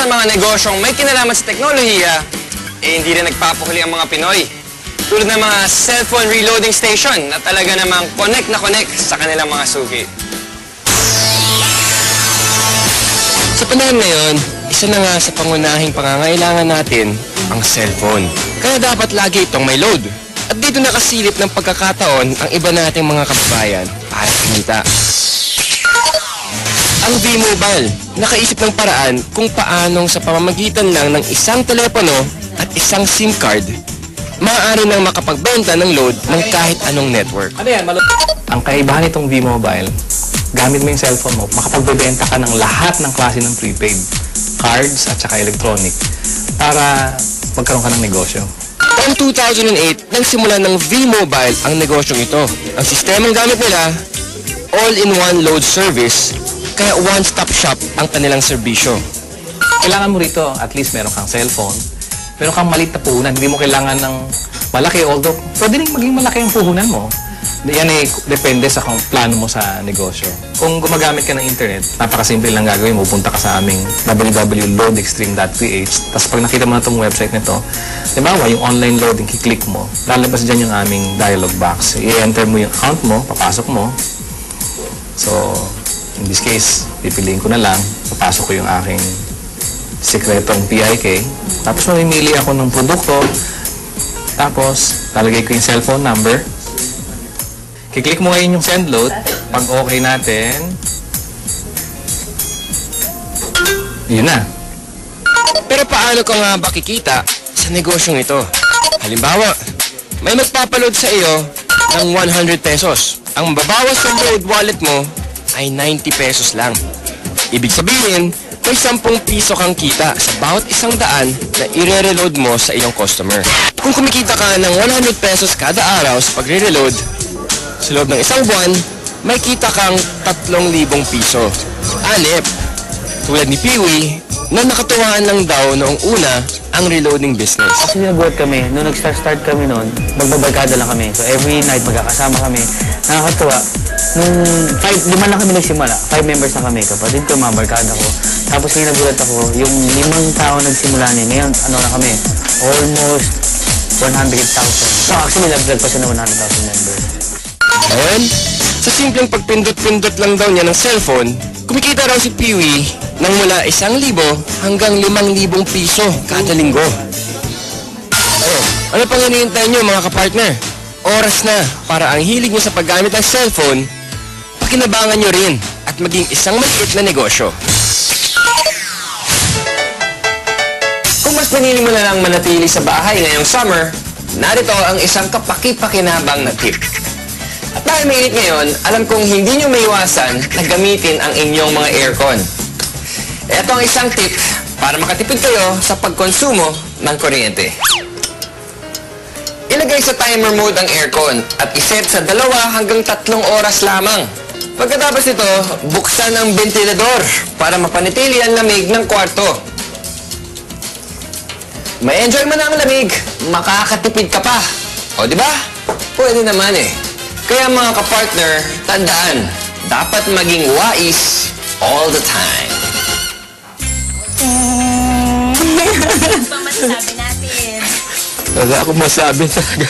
sa mga negosyong may kinalaman sa teknolohiya, hindi rin nagpapahuli ang mga Pinoy. Tulad ng mga cellphone reloading station na talaga namang connect na connect sa kanilang mga suki. Sa panahon ngayon, isa na nga sa pangunahing pangangailangan natin ang cellphone. Kaya dapat lagi itong may load. At dito nakasilip ng pagkakataon ang iba nating mga kababayan para kumita. Ang V-Mobile, nakaisip ng paraan kung paanong sa pamamagitan lang ng isang telepono at isang SIM card, maaari nang makapagbenta ng load ng kahit anong network. Ano yan? Ang kaibahan nitong V-Mobile, gamit mo yung cellphone mo, makapagbebenta ka ng lahat ng klase ng prepaid, cards at saka electronic, para magkaroon ka ng negosyo. Taong 2008, nagsimula ng V-Mobile ang negosyong ito. Ang sistemang gamit nila, all-in-one load service, kaya one-stop shop ang kanilang serbisyo. Kailangan mo rito, at least meron kang cellphone, meron kang maliit na puhunan, hindi mo kailangan ng malaki, although pwede rin maging malaki ang puhunan mo. Yan ay depende sa kung plano mo sa negosyo. Kung gumagamit ka ng internet, napakasimple lang gagawin mo. Punta ka sa aming www.loadextreme.ph. Tapos pag nakita mo na itong website nito, diba, yung online loading, kiklik mo, lalabas dyan yung aming dialog box. I-enter mo yung account mo, papasok mo. So, in this case, pipiliin ko na lang, papasok ko yung aking sikretong PIK. Tapos mamimili ako ng produkto. Tapos, lalagay ko yung cellphone number. Kiklik mo ngayon yung send load. Pag okay natin, yun na. Pero paano ka nga ba kikita sa negosyong ito? Halimbawa, may magpapaload sa iyo ng 100 pesos. Ang mababawas sa load wallet mo ay 90 pesos lang. Ibig sabihin, may 10 piso kang kita sa bawat 100 na i-reload mo sa iyong customer. Kung kumikita ka ng 100 pesos kada araw sa pagre-reload, sa loob ng isang buwan, may kita kang 3,000 piso. Anip, tulad ni Peewee, na nakatuwaan lang daw noong una ang reloading business. Kasi nagulat kami, nung nag-start kami noon, magbabarkada lang kami. So every night magkakasama kami. Nakakatuwa. Nung 5 lang kami nagsimula, 5 members na kami, kapatid ko, mga barkada ko. Tapos yung nagulat ako, yung 5 tao nagsimula niya, ngayon ano na kami, almost 100,000. So actually, nag-vlog pa siya ng 100,000 members. Ayun, sa simpleng pagpindot-pindot lang daw niya ng cellphone, kumikita raw si Peewee ng mula 1,000 hanggang 5,000 piso kada linggo. Ano pang hinihintay niyo mga kapartner? Oras na para ang hilig niyo sa paggamit ng cellphone, pakinabangan niyo rin at maging isang maliit na negosyo. Kung mas pinili mo na lang manatili sa bahay ngayong summer, narito ang isang kapaki-pakinabang na tip. At dahil mainit ngayon, alam kong hindi nyo maiwasan na gamitin ang inyong mga aircon. Ito ang isang tip para makatipid kayo sa pagkonsumo ng kuryente. Ilagay sa timer mode ang aircon at iset sa 2 hanggang 3 oras lamang. Pagkatapos nito, buksan ang ventilador para mapanatili ang lamig ng kwarto. May enjoy mo na ang lamig, makakatipid ka pa. O di ba? Pwede naman eh. Kaya mga kapartner, tandaan, dapat maging wais all the time. Ano ba masasabi natin? Wala akong masabi talaga.